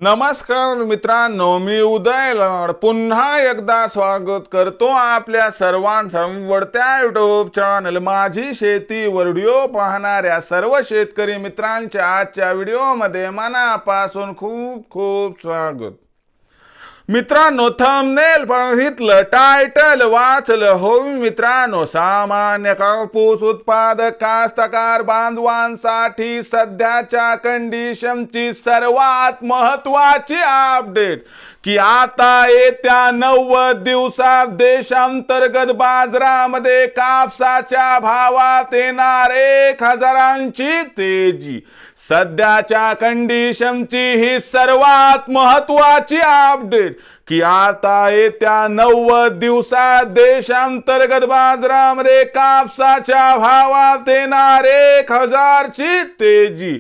नमस्कार मित्रांनो, मी उदय लड पुन्हा एकदा स्वागत करतो आपल्या सर्वांचं आवडत्या युट्यूब चॅनल माझी शेती व्हिडिओ पाहणाऱ्या सर्व शेतकरी मित्रांच्या आजच्या व्हिडिओमध्ये मनापासून खूप खूप स्वागत। मित्रांनो, थंबनेल बघितलं, टायटल वाचलं हो मित्रांनो, सामान्य कापूस उत्पादक कास्तकार बांधवांसाठी सध्याच्या कंडिशनची सर्वात महत्वाची अपडेट की आता येत्या 90 दिवसात देशांतर्गत बाजारामध्ये कापसाच्या भावात येणार 1000ची तेजी। सध्याच्या कंडिशनची ही सर्वात महत्वाची अपडेट की आता येत्या 90 दिवसात देशांतर्गत बाजारामध्ये कापसाच्या भावात येणार 1000ची तेजी।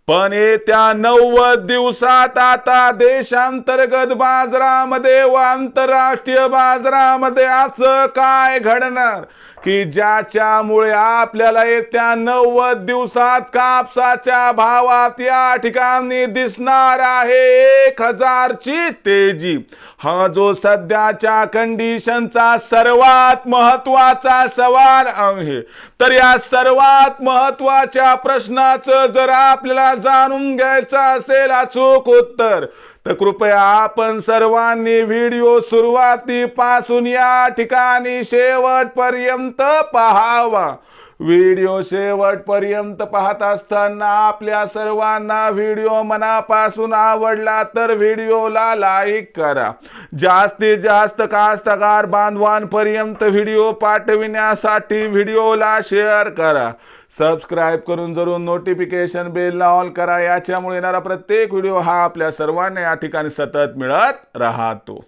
पण येत्या 90 दिवसात आता देशांतर्गत बाजारामध्ये व आंतरराष्ट्रीय बाजारामध्ये असं काय घडणार की ज्याच्यामुळे आपल्याला येत्या 90 दिवसात कापसाच्या भावात या ठिकाणी दिसणार आहे 1000ची तेजी। हा जो सध्याच्या कंडिशनचा सर्वात महत्वाचा सवाल आहे, तर या सर्वात महत्वाच्या प्रश्नाचं जर आपल्याला जाणून घ्यायचं असेल अचूक उत्तर, तर कृपया आपण सर्वांनी व्हिडिओ सुरुवातीपासून या ठिकाणी शेवटपर्यंत पाहावा। व्हिडिओ शेवटपर्यंत पाहत असताना आपल्या सर्वांना व्हिडिओ मनापासून आवडला तर व्हिडिओला लाईक करा। जास्तीत जास्त कास्तकार बांधवांपर्यंत व्हिडिओ पाठविण्यासाठी व्हिडिओला शेअर करा। सबस्क्राइब करून जरूर नोटिफिकेशन बेलला ऑल करा, याच्यामुळे येणारा प्रत्येक व्हिडिओ हा आपल्या सर्वांना या ठिकाणी सतत मिळत राहतो।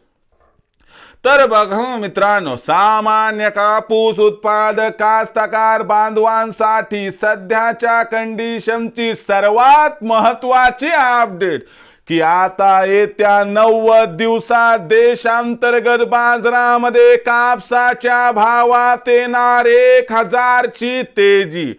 तर बघा मित्रांनो, सामान्य कापूस उत्पादक कास्तकार बांधवांसाठी सध्याच्या कंडिशनची सर्वात महत्वाची अपडेट की आता येत्या 90 दिवसात देशांतर्गत बाजारामध्ये कापसाच्या भावात येणार 1000ची तेजी।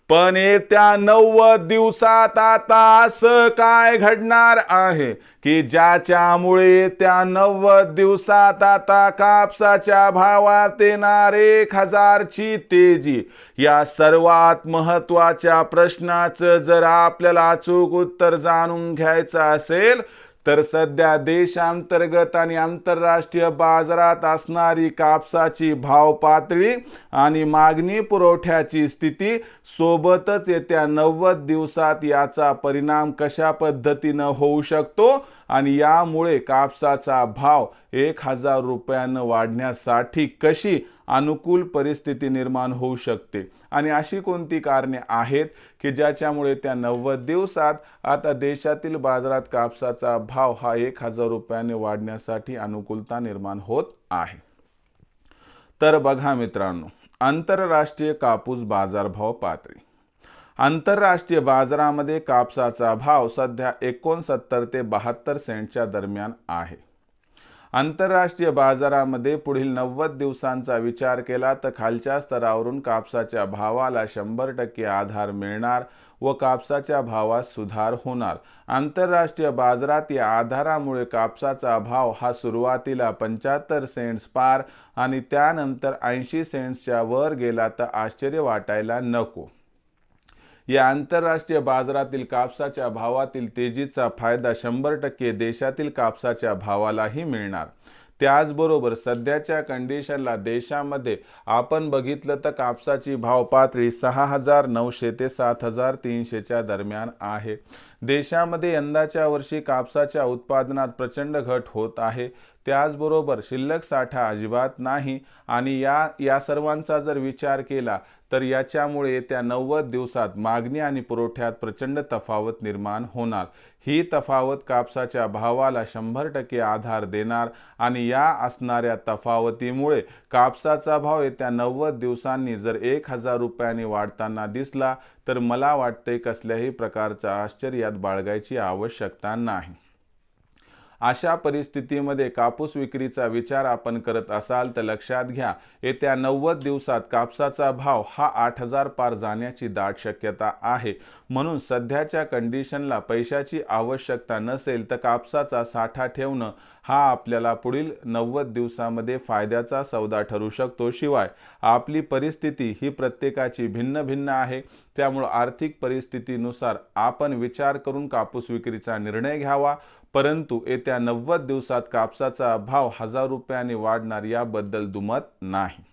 पण येत्या 90 दिवसात आता असं काय घडणार आहे की ज्याच्यामुळे येत्या 90 दिवसात आता कापसाच्या भावात येणार 1000ची तेजी। या सर्वात महत्वाच्या प्रश्नाचं जर आपल्याला अचूक उत्तर जाणून घ्यायचं असेल, तर सध्या देशांतर्गत आणि आंतरराष्ट्रीय बाजारात असणारी कापसाची भाव पातळी आणि मागणी पुरवठ्याची स्थिती, सोबतच येत्या 90 दिवसात याचा परिणाम कशा पद्धतीनं होऊ शकतो आणि यामुळे कापसाचा भाव 1000 रुपयानं वाढण्यासाठी कशी अनुकूल परिस्थिती निर्माण होऊ शकते आणि अशी कोणती कारणे आहेत की ज्याच्यामुळे त्या 90 दिवसात आता देशातील बाजारात कापसाचा भाव हा 1000 रुपयाने वाढण्यासाठी अनुकूलता निर्माण होत आहे। तर बघा मित्रांनो, आंतरराष्ट्रीय कापूस बाजारभाव पातळी। आंतरराष्ट्रीय बाजारामध्ये कापसाचा भाव सध्या 69 ते 72 सेंटच्या दरम्यान आहे। आंतरराष्ट्रीय बाजारामध्ये पुढील 90 दिवसांचा विचार केला तर खालच्या स्तरावरून कापसाच्या भावाला 100% आधार मिळणार व कापसाच्या भावात सुधार होणार। आंतरराष्ट्रीय बाजारात या आधारामुळे कापसाचा भाव हा सुरुवातीला 75 सेंट्स पार आणि त्यानंतर 80 सेंट्सच्या वर गेला तर आश्चर्य वाटायला नको। या आंतरराष्ट्रीय बाजारातील कापसाच्या भावातील तेजीचा फायदा 100% देशातील कापसाच्या भावालाही मिळणार। त्याचबरोबर सध्याच्या कंडिशनला देशामध्ये आपण बघितलं तर कापसाची भाव पातळी 6900 ते 7300च्या दरम्यान आहे। देशामध्ये यंदाच्या वर्षी कापसाच्या उत्पादनात प्रचंड घट होत आहे। त्याचबरोबर शिल्लक साठा अजिबात नाही आणि या सर्वांचा जर विचार केला तर याच्यामुळे येत्या 90 दिवसात मागणी आणि पुरवठ्यात प्रचंड तफावत निर्माण होणार। ही तफावत कापसाच्या भावाला 100% आधार देणार आणि या असणाऱ्या तफावतीमुळे कापसाचा भाव येत्या 90 दिवसांनी जर 1000 रुपयांनी वाढताना दिसला तर मला वाटते कसल्याही प्रकारचा आश्चर्यात बाळगायची आवश्यकता नाही। अशा परिस्थितीमध्ये कापूस विक्रीचा विचार आपण करत असाल तर लक्षात घ्या, येत्या 90 दिवसात कापसाचा भाव हा 8,000 पार जाण्याची दाट शक्यता आहे। म्हणून सध्याच्या कंडिशनला पैशाची आवश्यकता नसेल तर कापसाचा साठा ठेवणं हा आपल्याला पुढील 90 दिवसामध्ये फायद्याचा सौदा ठरू शकतो। शिवाय आपली परिस्थिती ही प्रत्येकाची भिन्न भिन्न आहे, त्यामुळे आर्थिक परिस्थितीनुसार आपण विचार करून कापूस विक्रीचा निर्णय घ्यावा। परंतु येत्या 90 दिवसात कापसाचा भाव 1000 रुपयांनी वाढणार याबद्दल दुमत नाही।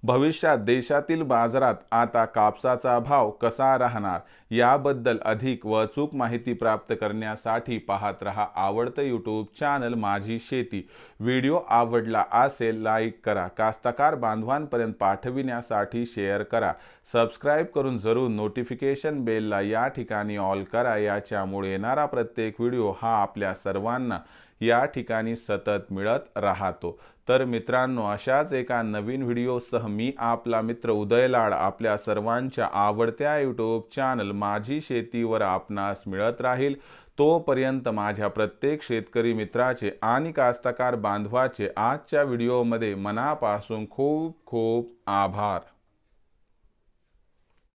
भविष्यात देशातील बाजारात आता कापसाचा भाव कसा राहणार याबद्दल अधिक व अचूक माहिती प्राप्त करण्यासाठी पाहत रहा आवडतं यूट्यूब चॅनल माझी शेती। व्हिडिओ आवडला असेल लाईक करा, कास्तकार बांधवांपर्यंत पाठविण्यासाठी शेअर करा, सबस्क्राईब करून जरूर नोटिफिकेशन बेलला या ठिकाणी ऑल करा। याच्यामुळे येणारा प्रत्येक व्हिडिओ हा आपल्या सर्वांना या ठिकाणी सतत मिळत राहतो। तर मित्रांनो, अशाच एका नवीन व्हिडिओसह मी आपला मित्र उदय लाड आपल्या सर्वांच्या आवडत्या यूट्यूब चॅनल माझी शेतीवर आपणास मिळत राहील। तोपर्यंत माझ्या प्रत्येक शेतकरी मित्राचे आणि कास्तकार बांधवाचे आजच्या व्हिडिओमध्ये मनापासून खूप खूप आभार।